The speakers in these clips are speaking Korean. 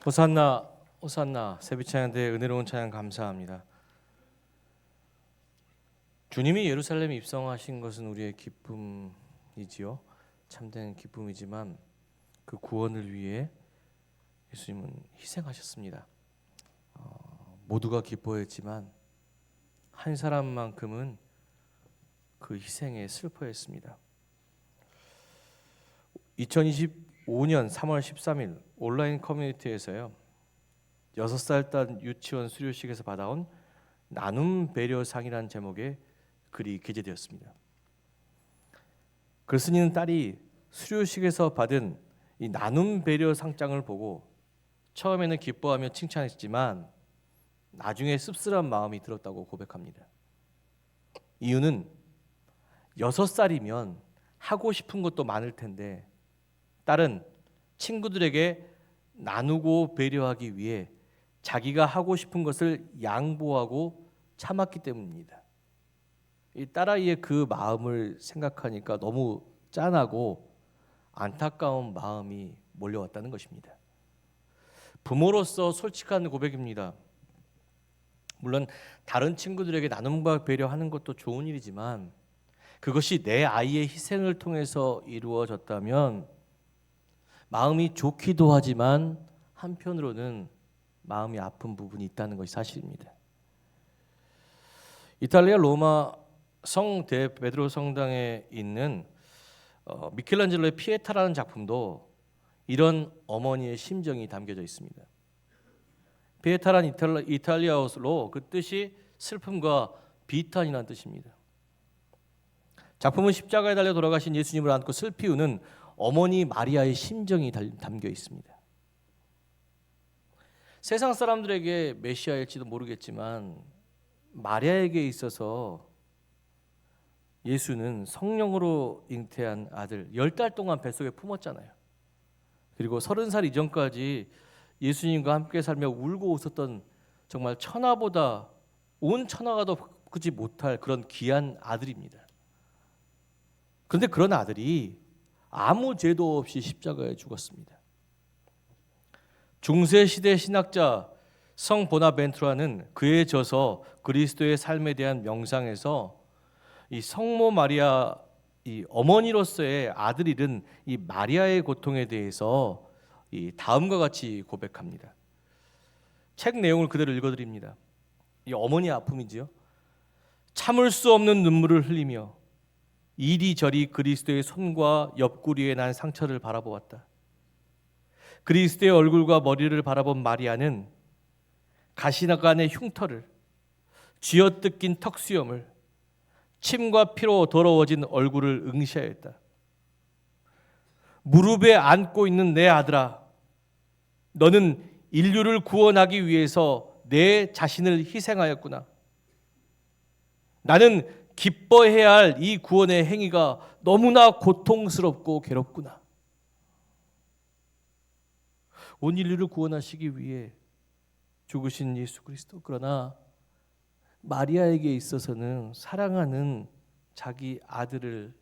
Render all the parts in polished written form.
호산나 호산나. 새벽 찬양대 은혜로운 찬양 감사합니다. 주님이 예루살렘에 입성하신 것은 우리의 기쁨이지요. 참된 기쁨이지만 그 구원을 위해 예수님은 희생하셨습니다. 모두가 기뻐했지만 한 사람만큼은 그 희생에 슬퍼했습니다. 2025년 3월 13일 온라인 커뮤니티에서요, 6살 딴 유치원 수료식에서 받아온 나눔 배려상이라는 제목의 글이 게재되었습니다. 글 쓰는 딸이 수료식에서 받은 이 나눔 배려 상장을 보고 처음에는 기뻐하며 칭찬했지만 나중에 씁쓸한 마음이 들었다고 고백합니다. 이유는 6살이면 하고 싶은 것도 많을 텐데 딸은 친구들에게 나누고 배려하기 위해 자기가 하고 싶은 것을 양보하고 참았기 때문입니다. 이 딸아이의 그 마음을 생각하니까 너무 짠하고 안타까운 마음이 몰려왔다는 것입니다. 부모로서 솔직한 고백입니다. 물론 다른 친구들에게 나눔과 배려하는 것도 좋은 일이지만 그것이 내 아이의 희생을 통해서 이루어졌다면 마음이 좋기도 하지만 한편으로는 마음이 아픈 부분이 있다는 것이 사실입니다. 이탈리아 로마 성 베드로 성당에 있는 미켈란젤로의 피에타라는 작품도 이런 어머니의 심정이 담겨져 있습니다. 피에타란 이탈리아어로 그 뜻이 슬픔과 비탄이라는 뜻입니다. 작품은 십자가에 달려 돌아가신 예수님을 안고 슬피 우는 어머니 마리아의 심정이 담겨 있습니다. 세상 사람들에게 메시아일지도 모르겠지만 마리아에게 있어서 예수는 성령으로 잉태한 아들 10달 동안 뱃속에 품었잖아요. 그리고 30살 이전까지 예수님과 함께 살며 울고 웃었던 정말 천하보다 온 천하가 더 크지 못할 그런 귀한 아들입니다. 그런데 그런 아들이 아무 죄도 없이 십자가에 죽었습니다. 중세시대 신학자 성 보나벤투라는 그의 저서 그리스도의 삶에 대한 명상에서 이 성모 마리아, 이 어머니로서의 아들 잃은 이 마리아의 고통에 대해서 이 다음과 같이 고백합니다. 책 내용을 그대로 읽어드립니다. 이 어머니의 아픔이지요. 참을 수 없는 눈물을 흘리며 이리저리 그리스도의 손과 옆구리에 난 상처를 바라보았다. 그리스도의 얼굴과 머리를 바라본 마리아는 가시나간의 흉터를, 쥐어뜯긴 턱수염을, 침과 피로 더러워진 얼굴을 응시하였다. 무릎에 안고 있는 내 아들아, 너는 인류를 구원하기 위해서 내 자신을 희생하였구나. 나는 기뻐해야 할 이 구원의 행위가 너무나 고통스럽고 괴롭구나. 온 인류를 구원하시기 위해 죽으신 예수 그리스도, 그러나 마리아에게 있어서는 사랑하는 자기 아들을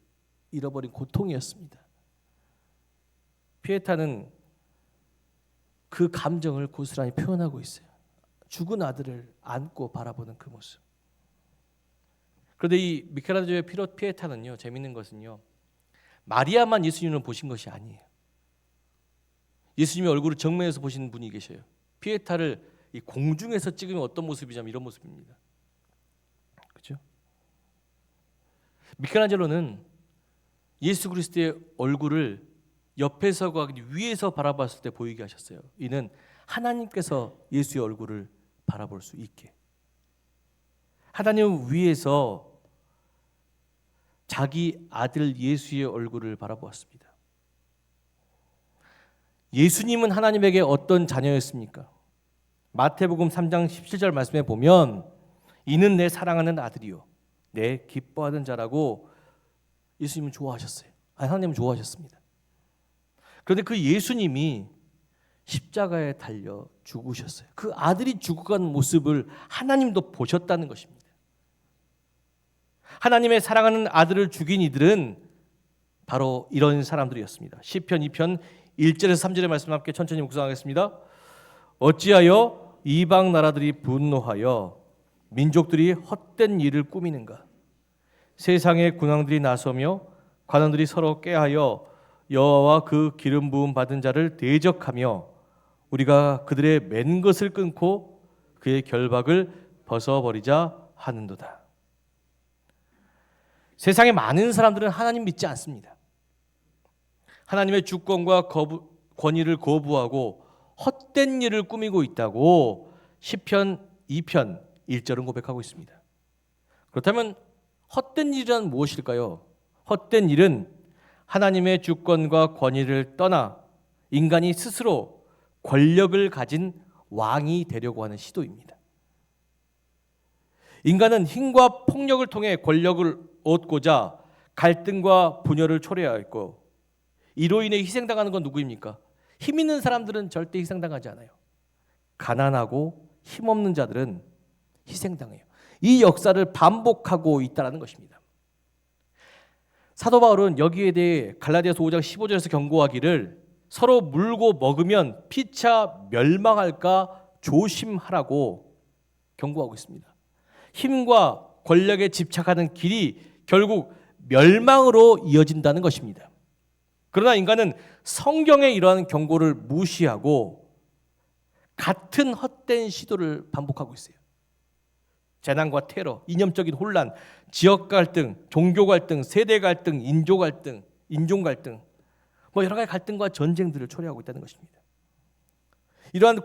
잃어버린 고통이었습니다. 피에타는 그 감정을 고스란히 표현하고 있어요. 죽은 아들을 안고 바라보는 그 모습. 그런데 이 미켈란젤로의 피에타는요, 재밌는 것은요, 마리아만 예수님을 보신 것이 아니에요. 예수님의 얼굴을 정면에서 보시는 분이 계셔요. 피에타를 이 공중에서 찍으면 어떤 모습이냐면 이런 모습입니다. 그렇죠? 미켈란젤로는 예수 그리스도의 얼굴을 옆에서가 위에서 바라봤을 때 보이게 하셨어요. 이는 하나님께서 예수의 얼굴을 바라볼 수 있게. 하나님은 위에서 자기 아들 예수의 얼굴을 바라보았습니다. 예수님은 하나님에게 어떤 자녀였습니까? 마태복음 3장 17절 말씀에 보면 이는 내 사랑하는 아들이요 내 기뻐하는 자라고 예수님은 좋아하셨어요. 하나님은 좋아하셨습니다. 그런데 그 예수님이 십자가에 달려 죽으셨어요. 그 아들이 죽어간 모습을 하나님도 보셨다는 것입니다. 하나님의 사랑하는 아들을 죽인 이들은 바로 이런 사람들이었습니다. 시편 2편 1절에서 3절의 말씀 함께 천천히 묵상하겠습니다. 어찌하여 이방 나라들이 분노하여 민족들이 헛된 일을 꾸미는가? 세상의 군왕들이 나서며 관원들이 서로 꾀하여 여호와와 그 기름 부음 받은 자를 대적하며 우리가 그들의 맨 것을 끊고 그의 결박을 벗어버리자 하는도다. 세상의 많은 사람들은 하나님 믿지 않습니다. 하나님의 주권과 권위를 거부하고 헛된 일을 꾸미고 있다고 시편 2편 1절은 고백하고 있습니다. 그렇다면 헛된 일이란 무엇일까요? 헛된 일은 하나님의 주권과 권위를 떠나 인간이 스스로 권력을 가진 왕이 되려고 하는 시도입니다. 인간은 힘과 폭력을 통해 권력을 얻고자 갈등과 분열을 초래하였고, 이로 인해 희생당하는 건 누구입니까? 힘 있는 사람들은 절대 희생당하지 않아요. 가난하고 힘없는 자들은 희생당해요. 이 역사를 반복하고 있다는 것입니다. 사도 바울은 여기에 대해 갈라디아서 5장 15절에서 경고하기를 서로 물고 먹으면 피차 멸망할까 조심하라고 경고하고 있습니다. 힘과 권력에 집착하는 길이 결국 멸망으로 이어진다는 것입니다. 그러나 인간은 성경의 이러한 경고를 무시하고 같은 헛된 시도를 반복하고 있어요. 재난과 테러, 이념적인 혼란, 지역 갈등, 종교 갈등, 세대 갈등, 인종 갈등, 여러 가지 갈등과 전쟁들을 초래하고 있다는 것입니다. 이러한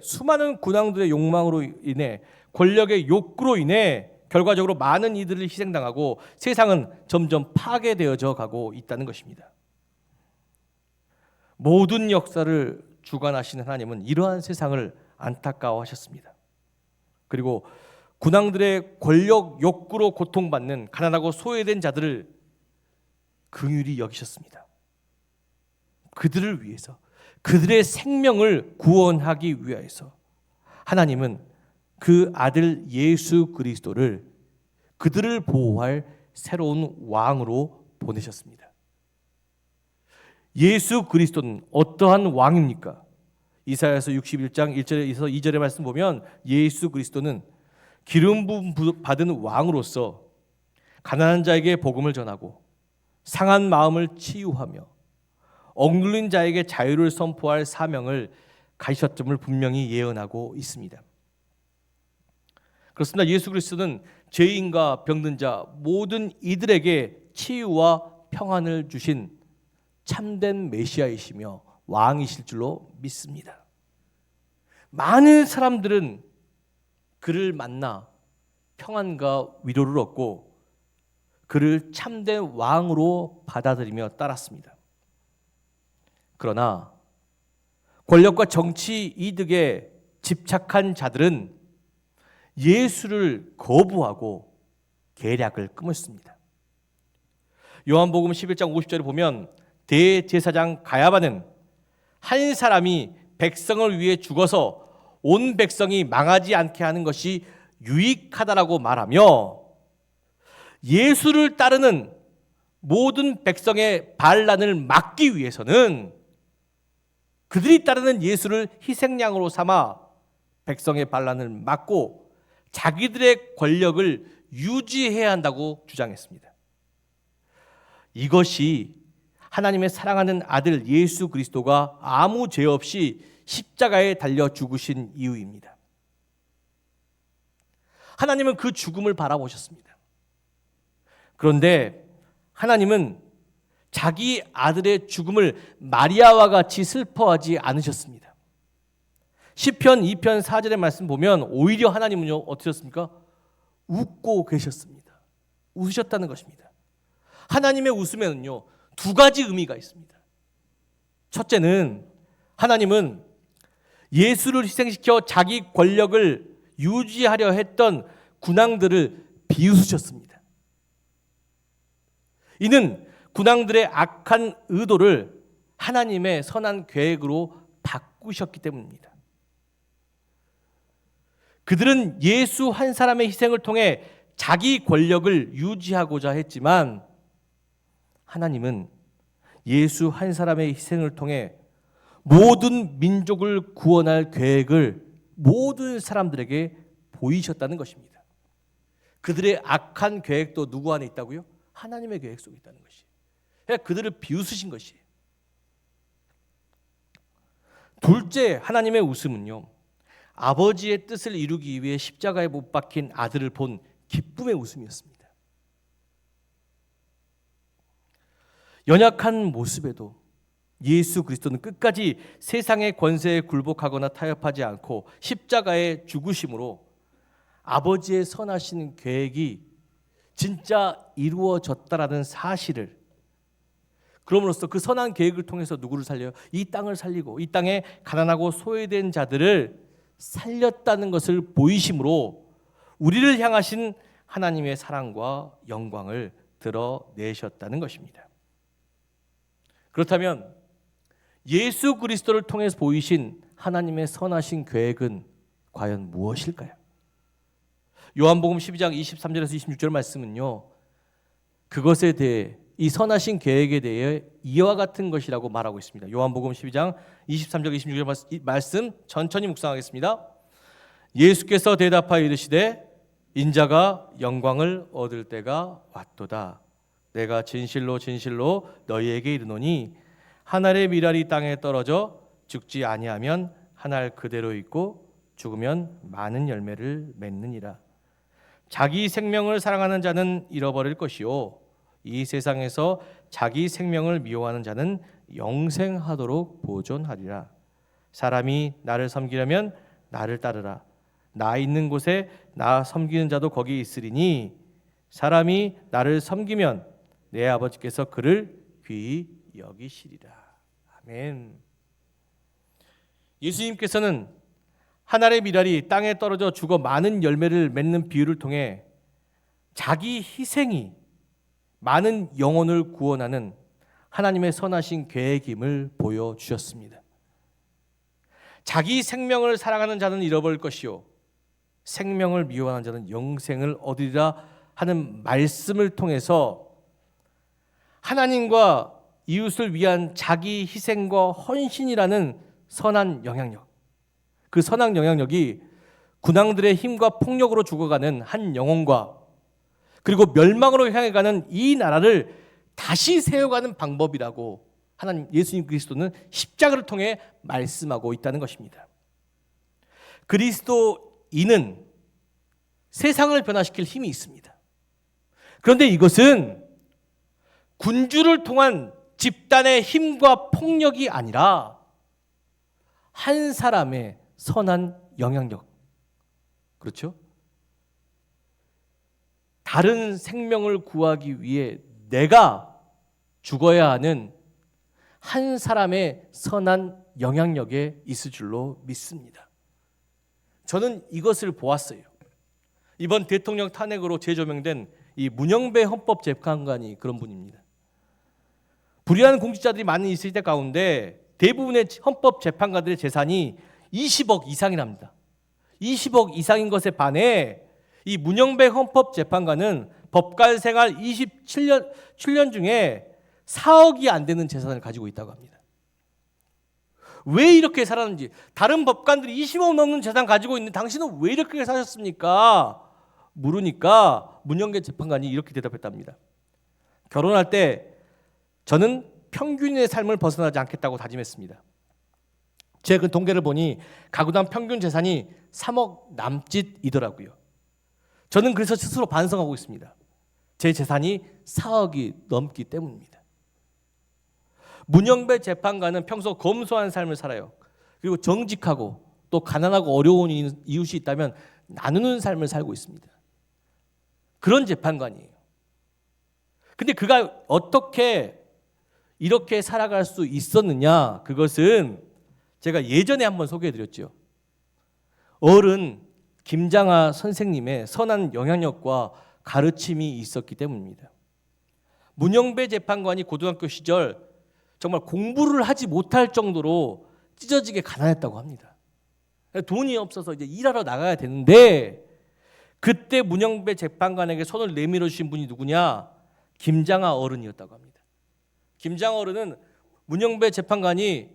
수많은 군왕들의 욕망으로 인해, 권력의 욕구로 인해 결과적으로 많은 이들을 희생당하고 세상은 점점 파괴되어져 가고 있다는 것입니다. 모든 역사를 주관하시는 하나님은 이러한 세상을 안타까워하셨습니다. 그리고 군왕들의 권력 욕구로 고통받는 가난하고 소외된 자들을 긍휼히 여기셨습니다. 그들을 위해서, 그들의 생명을 구원하기 위하여서 하나님은 그 아들 예수 그리스도를 그들을 보호할 새로운 왕으로 보내셨습니다. 예수 그리스도는 어떠한 왕입니까? 이사야서 61장 1절에서 2절의 말씀 보면 예수 그리스도는 기름 부음 받은 왕으로서 가난한 자에게 복음을 전하고 상한 마음을 치유하며 억눌린 자에게 자유를 선포할 사명을 가지셨음을 분명히 예언하고 있습니다. 그렇습니다. 예수 그리스도는 죄인과 병든 자 모든 이들에게 치유와 평안을 주신 참된 메시아이시며 왕이실 줄로 믿습니다. 많은 사람들은 그를 만나 평안과 위로를 얻고 그를 참된 왕으로 받아들이며 따랐습니다. 그러나 권력과 정치 이득에 집착한 자들은 예수를 거부하고 계략을 꾸몄습니다. 요한복음 11장 50절에 보면 대제사장 가야바는 한 사람이 백성을 위해 죽어서 온 백성이 망하지 않게 하는 것이 유익하다라고 말하며 예수를 따르는 모든 백성의 반란을 막기 위해서는 그들이 따르는 예수를 희생양으로 삼아 백성의 반란을 막고 자기들의 권력을 유지해야 한다고 주장했습니다. 이것이 하나님의 사랑하는 아들 예수 그리스도가 아무 죄 없이 십자가에 달려 죽으신 이유입니다. 하나님은 그 죽음을 바라보셨습니다. 그런데 하나님은 자기 아들의 죽음을 마리아와 같이 슬퍼하지 않으셨습니다. 시편 2편 4절의 말씀 보면 오히려 하나님은요 어떠셨습니까? 웃고 계셨습니다. 웃으셨다는 것입니다. 하나님의 웃음에는요 두 가지 의미가 있습니다. 첫째는 하나님은 예수를 희생시켜 자기 권력을 유지하려 했던 군왕들을 비웃으셨습니다. 이는 군왕들의 악한 의도를 하나님의 선한 계획으로 바꾸셨기 때문입니다. 그들은 예수 한 사람의 희생을 통해 자기 권력을 유지하고자 했지만 하나님은 예수 한 사람의 희생을 통해 모든 민족을 구원할 계획을 모든 사람들에게 보이셨다는 것입니다. 그들의 악한 계획도 누구 안에 있다고요? 하나님의 계획 속에 있다는 것이에요. 그러니까 그들을 비웃으신 것이에요. 둘째, 하나님의 웃음은요, 아버지의 뜻을 이루기 위해 십자가에 못 박힌 아들을 본 기쁨의 웃음이었습니다. 연약한 모습에도 예수 그리스도는 끝까지 세상의 권세에 굴복하거나 타협하지 않고 십자가의 죽으심으로 아버지의 선하신 계획이 진짜 이루어졌다라는 사실을, 그럼으로써 그 선한 계획을 통해서 누구를 살려요? 이 땅을 살리고 이 땅에 가난하고 소외된 자들을 살렸다는 것을 보이심으로 우리를 향하신 하나님의 사랑과 영광을 드러내셨다는 것입니다. 그렇다면 예수 그리스도를 통해서 보이신 하나님의 선하신 계획은 과연 무엇일까요? 요한복음 12장 23절에서 26절 말씀은요, 그것에 대해, 이 선하신 계획에 대해 이와 같은 것이라고 말하고 있습니다. 요한복음 12장 23절 26절 말씀 천천히 묵상하겠습니다. 예수께서 대답하여 이르시되 인자가 영광을 얻을 때가 왔도다. 내가 진실로 진실로 너희에게 이르노니 한 알의 밀알이 땅에 떨어져 죽지 아니하면 한 알 그대로 있고 죽으면 많은 열매를 맺느니라. 자기 생명을 사랑하는 자는 잃어버릴 것이요 이 세상에서 자기 생명을 미워하는 자는 영생하도록 보존하리라. 사람이 나를 섬기려면 나를 따르라. 나 있는 곳에 나 섬기는 자도 거기 있으리니 사람이 나를 섬기면 내 아버지께서 그를 귀히 여기시리라. 아멘. 예수님께서는 한 알의 밀알이 땅에 떨어져 죽어 많은 열매를 맺는 비유를 통해 자기 희생이 많은 영혼을 구원하는 하나님의 선하신 계획임을 보여주셨습니다. 자기 생명을 사랑하는 자는 잃어버릴 것이요 생명을 미워하는 자는 영생을 얻으리라 하는 말씀을 통해서 하나님과 이웃을 위한 자기 희생과 헌신이라는 선한 영향력, 그 선한 영향력이 군왕들의 힘과 폭력으로 죽어가는 한 영혼과 그리고 멸망으로 향해 가는 이 나라를 다시 세워가는 방법이라고 하나님 예수님 그리스도는 십자가를 통해 말씀하고 있다는 것입니다. 그리스도인은 세상을 변화시킬 힘이 있습니다. 그런데 이것은 군주를 통한 집단의 힘과 폭력이 아니라 한 사람의 선한 영향력, 그렇죠? 다른 생명을 구하기 위해 내가 죽어야 하는 한 사람의 선한 영향력에 있을 줄로 믿습니다. 저는 이것을 보았어요. 이번 대통령 탄핵으로 재조명된 이 문영배 헌법재판관이 그런 분입니다. 불의한 공직자들이 많이 있을 때 가운데 대부분의 헌법재판관들의 재산이 20억 이상이랍니다. 20억 이상인 것에 반해 이 문영배 헌법재판관은 법관 생활 27년 중에 4억이 안 되는 재산을 가지고 있다고 합니다. 왜 이렇게 살았는지, 다른 법관들이 20억 넘는 재산 가지고 있는데 당신은 왜 이렇게 사셨습니까? 물으니까 문영배 재판관이 이렇게 대답했답니다. 결혼할 때 저는 평균의 삶을 벗어나지 않겠다고 다짐했습니다. 제가 그 통계를 보니 가구당 평균 재산이 3억 남짓이더라고요. 저는 그래서 스스로 반성하고 있습니다. 제 재산이 4억이 넘기 때문입니다. 문영배 재판관은 평소 검소한 삶을 살아요. 그리고 정직하고 또 가난하고 어려운 이웃이 있다면 나누는 삶을 살고 있습니다. 그런 재판관이에요. 근데 그가 어떻게 이렇게 살아갈 수 있었느냐? 그것은 제가 예전에 한번 소개해드렸죠. 어른 김장하 선생님의 선한 영향력과 가르침이 있었기 때문입니다. 문영배 재판관이 고등학교 시절 정말 공부를 하지 못할 정도로 찢어지게 가난했다고 합니다. 돈이 없어서 이제 일하러 나가야 되는데 그때 문영배 재판관에게 손을 내밀어 주신 분이 누구냐? 김장하 어른이었다고 합니다. 김장하 어른은 문영배 재판관이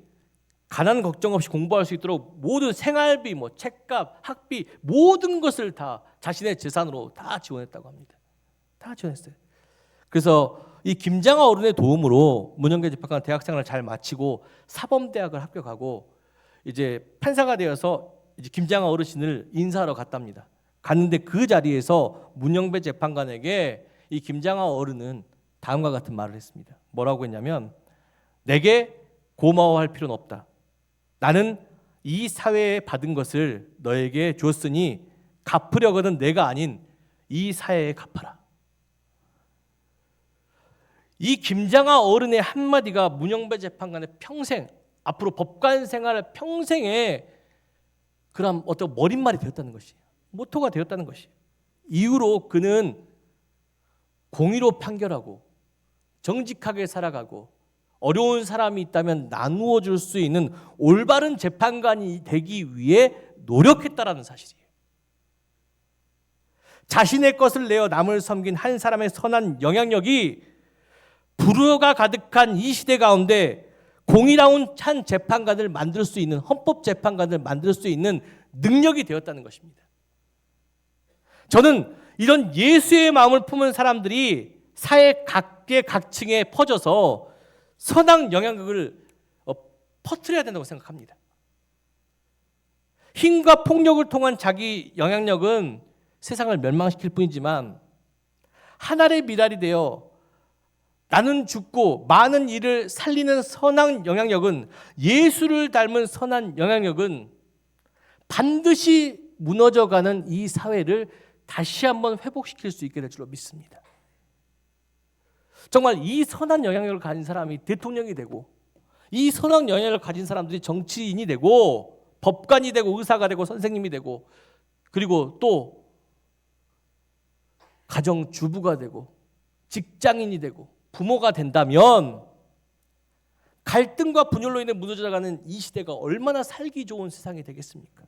가난 걱정 없이 공부할 수 있도록 모든 생활비, 책값, 학비 모든 것을 다 자신의 재산으로 다 지원했다고 합니다. 다 지원했어요. 그래서 이 김장하 어른의 도움으로 문영배 재판관 대학생활을 잘 마치고 사범대학을 합격하고 이제 판사가 되어서 이제 김장하 어르신을 인사하러 갔답니다. 갔는데 그 자리에서 문영배 재판관에게 이 김장하 어른은 다음과 같은 말을 했습니다. 뭐라고 했냐면, 내게 고마워할 필요는 없다. 나는 이 사회에 받은 것을 너에게 줬으니 갚으려거든 내가 아닌 이 사회에 갚아라. 이 김장하 어른의 한마디가 문영배 재판관의 평생, 앞으로 법관 생활 평생에 그런 어떤 머릿말이 되었다는 것이, 모토가 되었다는 것이. 이후로 그는 공의로 판결하고 정직하게 살아가고 어려운 사람이 있다면 나누어 줄 수 있는 올바른 재판관이 되기 위해 노력했다라는 사실이에요. 자신의 것을 내어 남을 섬긴 한 사람의 선한 영향력이 불효가 가득한 이 시대 가운데 공의로운 한 재판관을 만들 수 있는, 헌법 재판관을 만들 수 있는 능력이 되었다는 것입니다. 저는 이런 예수의 마음을 품은 사람들이 사회 각계 각층에 퍼져서 선한 영향력을 퍼뜨려야 된다고 생각합니다. 힘과 폭력을 통한 자기 영향력은 세상을 멸망시킬 뿐이지만 하나의 미랄이 되어 나는 죽고 많은 이를 살리는 선한 영향력은, 예수를 닮은 선한 영향력은 반드시 무너져가는 이 사회를 다시 한번 회복시킬 수 있게 될 줄로 믿습니다. 정말 이 선한 영향력을 가진 사람이 대통령이 되고, 이 선한 영향력을 가진 사람들이 정치인이 되고 법관이 되고 의사가 되고 선생님이 되고, 그리고 또 가정주부가 되고 직장인이 되고 부모가 된다면 갈등과 분열로 인해 무너져가는 이 시대가 얼마나 살기 좋은 세상이 되겠습니까?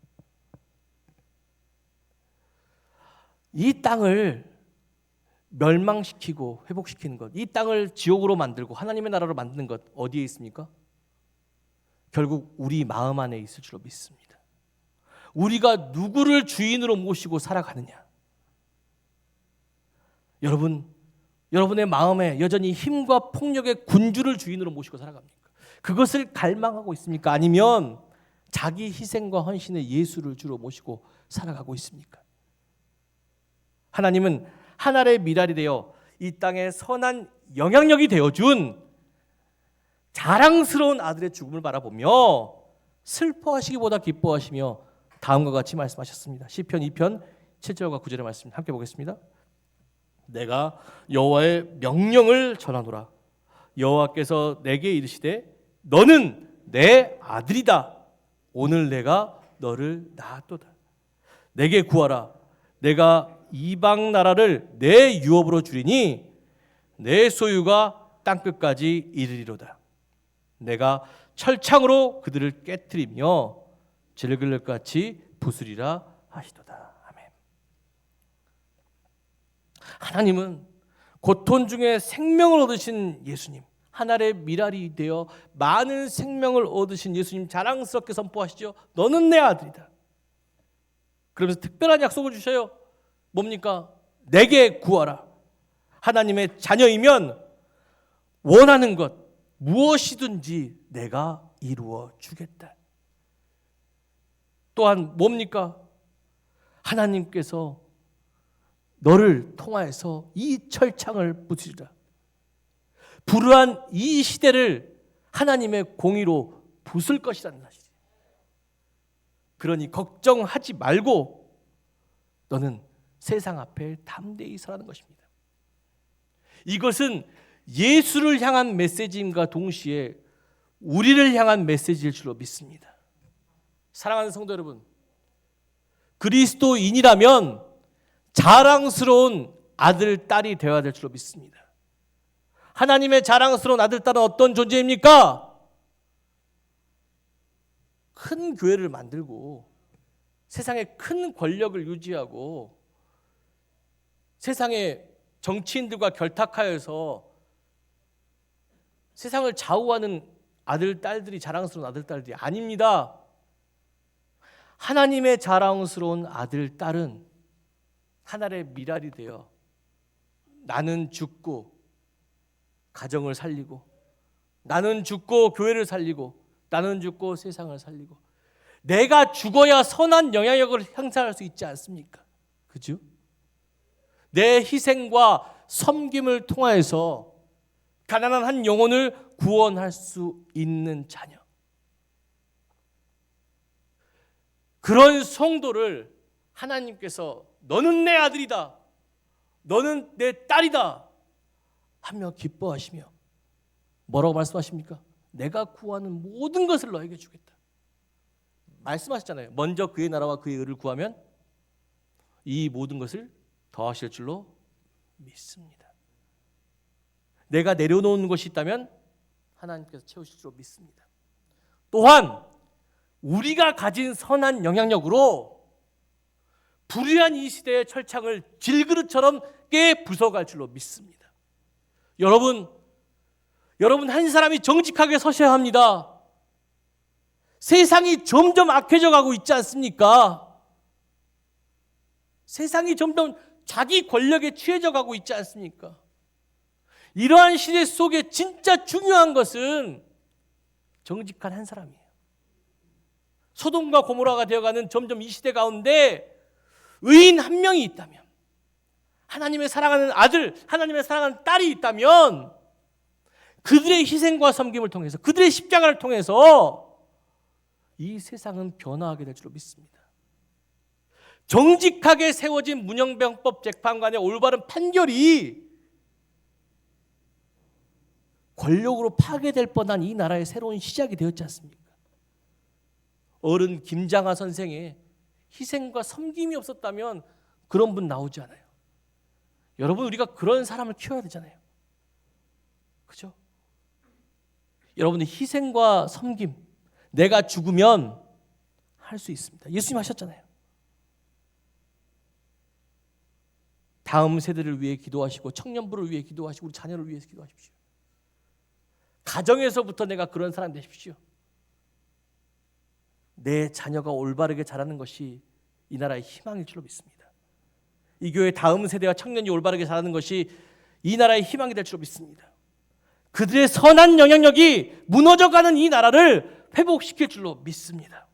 이 땅을 멸망시키고 회복시키는 것, 이 땅을 지옥으로 만들고 하나님의 나라로 만드는 것 어디에 있습니까? 결국 우리 마음 안에 있을 줄로 믿습니다. 우리가 누구를 주인으로 모시고 살아가느냐. 여러분의 마음에 여전히 힘과 폭력의 군주를 주인으로 모시고 살아갑니까? 그것을 갈망하고 있습니까? 아니면 자기 희생과 헌신의 예수를 주로 모시고 살아가고 있습니까? 하나님은 하나의 미랄이 되어 이 땅에 선한 영향력이 되어준 자랑스러운 아들의 죽음을 바라보며 슬퍼하시기보다 기뻐하시며 다음과 같이 말씀하셨습니다. 시편 2편 7절과 9절의 말씀 함께 보겠습니다. 내가 여호와의 명령을 전하노라. 여호와께서 내게 이르시되 너는 내 아들이다. 오늘 내가 너를 낳았도다. 내게 구하라. 내가 이방 나라를 내 유업으로 주리니 내 소유가 땅끝까지 이르리로다. 내가 철창으로 그들을 깨뜨리며 질글같이 부수리라 하시도다. 아멘. 하나님은 고통 중에 생명을 얻으신 예수님, 하늘의 미랄이 되어 많은 생명을 얻으신 예수님 자랑스럽게 선포하시죠. 너는 내 아들이다. 그러면서 특별한 약속을 주셔요. 뭡니까? 내게 구하라. 하나님의 자녀이면 원하는 것 무엇이든지 내가 이루어 주겠다. 또한 뭡니까? 하나님께서 너를 통하여서 이 철창을 부수리라. 불우한 이 시대를 하나님의 공의로 부술 것이라는 사실이에요. 그러니 걱정하지 말고 너는 세상 앞에 담대히 서라는 것입니다. 이것은 예수를 향한 메시지임과 동시에 우리를 향한 메시지일 줄로 믿습니다. 사랑하는 성도 여러분, 그리스도인이라면 자랑스러운 아들, 딸이 되어야 될 줄로 믿습니다. 하나님의 자랑스러운 아들, 딸은 어떤 존재입니까? 큰 교회를 만들고 세상에 큰 권력을 유지하고 세상의 정치인들과 결탁하여서 세상을 좌우하는 아들, 딸들이 자랑스러운 아들, 딸들이 아닙니다. 하나님의 자랑스러운 아들, 딸은 하늘의 미랄이 되어 나는 죽고 가정을 살리고, 나는 죽고 교회를 살리고, 나는 죽고 세상을 살리고, 내가 죽어야 선한 영향력을 행사할 수 있지 않습니까? 그죠? 내 희생과 섬김을 통하여서 가난한 한 영혼을 구원할 수 있는 자녀. 그런 성도를 하나님께서 너는 내 아들이다, 너는 내 딸이다 하며 기뻐하시며 뭐라고 말씀하십니까? 내가 구하는 모든 것을 너에게 주겠다 말씀하셨잖아요. 먼저 그의 나라와 그의 의를 구하면 이 모든 것을 더하실 줄로 믿습니다. 내가 내려놓은 것이 있다면 하나님께서 채우실 줄로 믿습니다. 또한 우리가 가진 선한 영향력으로 불의한 이 시대의 철창을 질그릇처럼 깨 부숴갈 줄로 믿습니다. 여러분 한 사람이 정직하게 서셔야 합니다. 세상이 점점 악해져 가고 있지 않습니까? 세상이 점점 자기 권력에 취해져 가고 있지 않습니까? 이러한 시대 속에 진짜 중요한 것은 정직한 한 사람이에요. 소돔과 고모라가 되어가는 점점 이 시대 가운데 의인 한 명이 있다면, 하나님의 사랑하는 아들, 하나님의 사랑하는 딸이 있다면 그들의 희생과 섬김을 통해서, 그들의 십자가를 통해서 이 세상은 변화하게 될 줄로 믿습니다. 정직하게 세워진 문영병법 재판관의 올바른 판결이 권력으로 파괴될 뻔한 이 나라의 새로운 시작이 되었지 않습니까? 어른 김장하 선생의 희생과 섬김이 없었다면 그런 분 나오지 않아요. 여러분, 우리가 그런 사람을 키워야 되잖아요. 그죠? 여러분의 희생과 섬김, 내가 죽으면 할 수 있습니다. 예수님 하셨잖아요. 다음 세대를 위해 기도하시고 청년부를 위해 기도하시고 우리 자녀를 위해서 기도하십시오. 가정에서부터 내가 그런 사람 되십시오. 내 자녀가 올바르게 자라는 것이 이 나라의 희망일 줄로 믿습니다. 이 교회 다음 세대와 청년이 올바르게 자라는 것이 이 나라의 희망이 될 줄로 믿습니다. 그들의 선한 영향력이 무너져가는 이 나라를 회복시킬 줄로 믿습니다.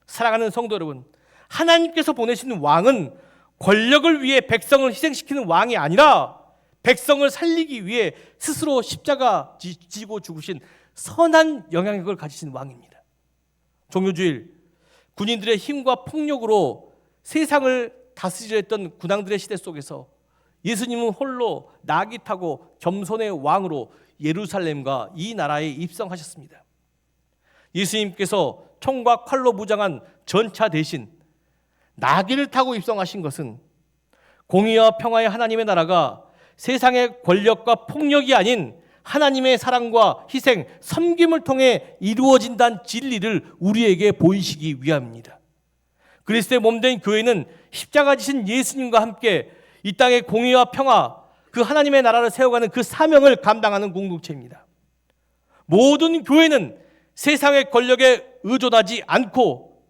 사랑하는 성도 여러분, 하나님께서 보내시는 왕은 권력을 위해 백성을 희생시키는 왕이 아니라 백성을 살리기 위해 스스로 십자가 지고 죽으신 선한 영향력을 가지신 왕입니다. 종교주일, 군인들의 힘과 폭력으로 세상을 다스리려 했던 군왕들의 시대 속에서 예수님은 홀로 나귀 타고 겸손의 왕으로 예루살렘과 이 나라에 입성하셨습니다. 예수님께서 총과 칼로 무장한 전차 대신 나귀를 타고 입성하신 것은 공의와 평화의 하나님의 나라가 세상의 권력과 폭력이 아닌 하나님의 사랑과 희생, 섬김을 통해 이루어진다는 진리를 우리에게 보이시기 위함입니다. 그리스도의 몸된 교회는 십자가 지신 예수님과 함께 이 땅의 공의와 평화, 그 하나님의 나라를 세워가는 그 사명을 감당하는 공동체입니다. 모든 교회는 세상의 권력에 의존하지 않고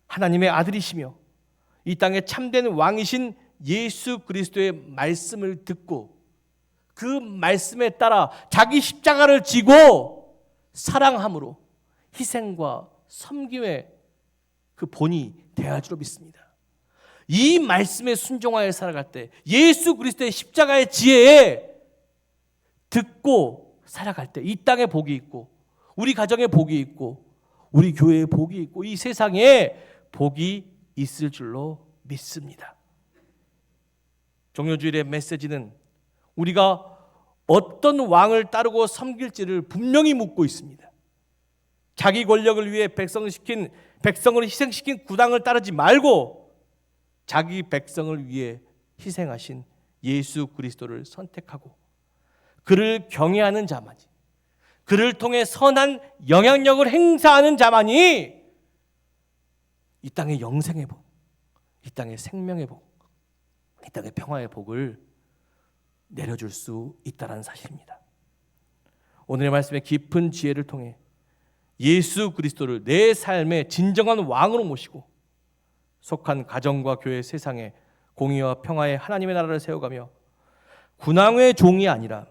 하나님의 아들이시며 이 땅의 참된 왕이신 예수 그리스도의 말씀을 듣고 그 말씀에 따라 자기 십자가를 지고 사랑함으로 희생과 섬김의 그 본이 되어야 줄로 믿습니다. 이 말씀에 순종하여 살아갈 때 예수 그리스도의 십자가의 지혜에 듣고 살아갈 때 이 땅에 복이 있고 우리 가정에 복이 있고 우리 교회에 복이 있고 이 세상에 복이 있을 줄로 믿습니다. 종료주일의 메시지는 우리가 어떤 왕을 따르고 섬길지를 분명히 묻고 있습니다. 자기 권력을 위해 백성을 희생시킨 구당을 따르지 말고 자기 백성을 위해 희생하신 예수 그리스도를 선택하고 그를 경외하는 자만이, 그를 통해 선한 영향력을 행사하는 자만이 이 땅의 영생의 복, 이 땅의 생명의 복, 이 땅의 평화의 복을 내려줄 수 있다는 사실입니다. 오늘의 말씀의 깊은 지혜를 통해 예수 그리스도를 내 삶의 진정한 왕으로 모시고 속한 가정과 교회, 세상에 공의와 평화의 하나님의 나라를 세워가며 군왕의 종이 아니라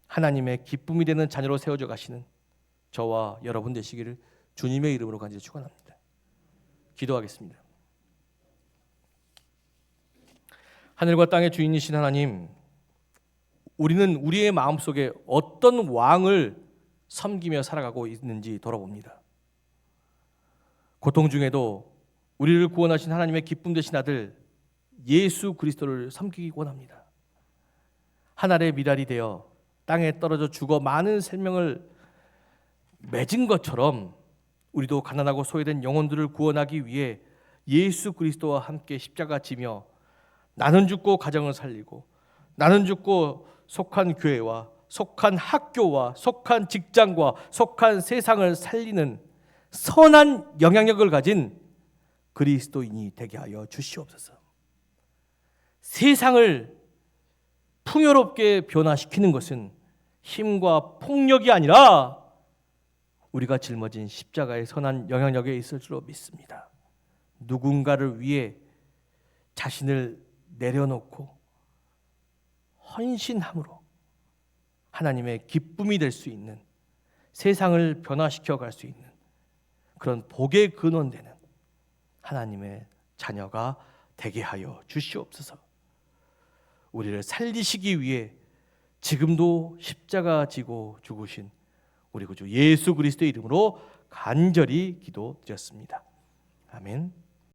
하나님의 기쁨이 되는 자녀로 세워져 가시는 저와 여러분 되시기를 주님의 이름으로 간절히 축원합니다. 기도하겠습니다. 하늘과 땅의 주인이신 하나님, 우리는 우리의 마음속에 어떤 왕을 섬기며 살아가고 있는지 돌아봅니다. 고통 중에도 우리를 구원하신 하나님의 기쁨 되신 아들 예수 그리스도를 섬기기 원합니다. 하늘의 미랄이 되어 땅에 떨어져 죽어 많은 생명을 맺은 것처럼 우리도 가난하고 소외된 영혼들을 구원하기 위해 예수 그리스도와 함께 십자가 지며 나는 죽고 가정을 살리고 나는 죽고 속한 교회와 속한 학교와 속한 직장과 속한 세상을 살리는 선한 영향력을 가진 그리스도인이 되게 하여 주시옵소서. 세상을 풍요롭게 변화시키는 것은 힘과 폭력이 아니라 우리가 짊어진 십자가의 선한 영향력에 있을 줄로 믿습니다. 누군가를 위해 자신을 내려놓고 헌신함으로 하나님의 기쁨이 될 수 있는, 세상을 변화시켜 갈 수 있는 그런 복의 근원되는 하나님의 자녀가 되게 하여 주시옵소서. 우리를 살리시기 위해 지금도 십자가 지고 죽으신 우리 구주 예수 그리스도의 이름으로 간절히 기도드렸습니다. 아멘.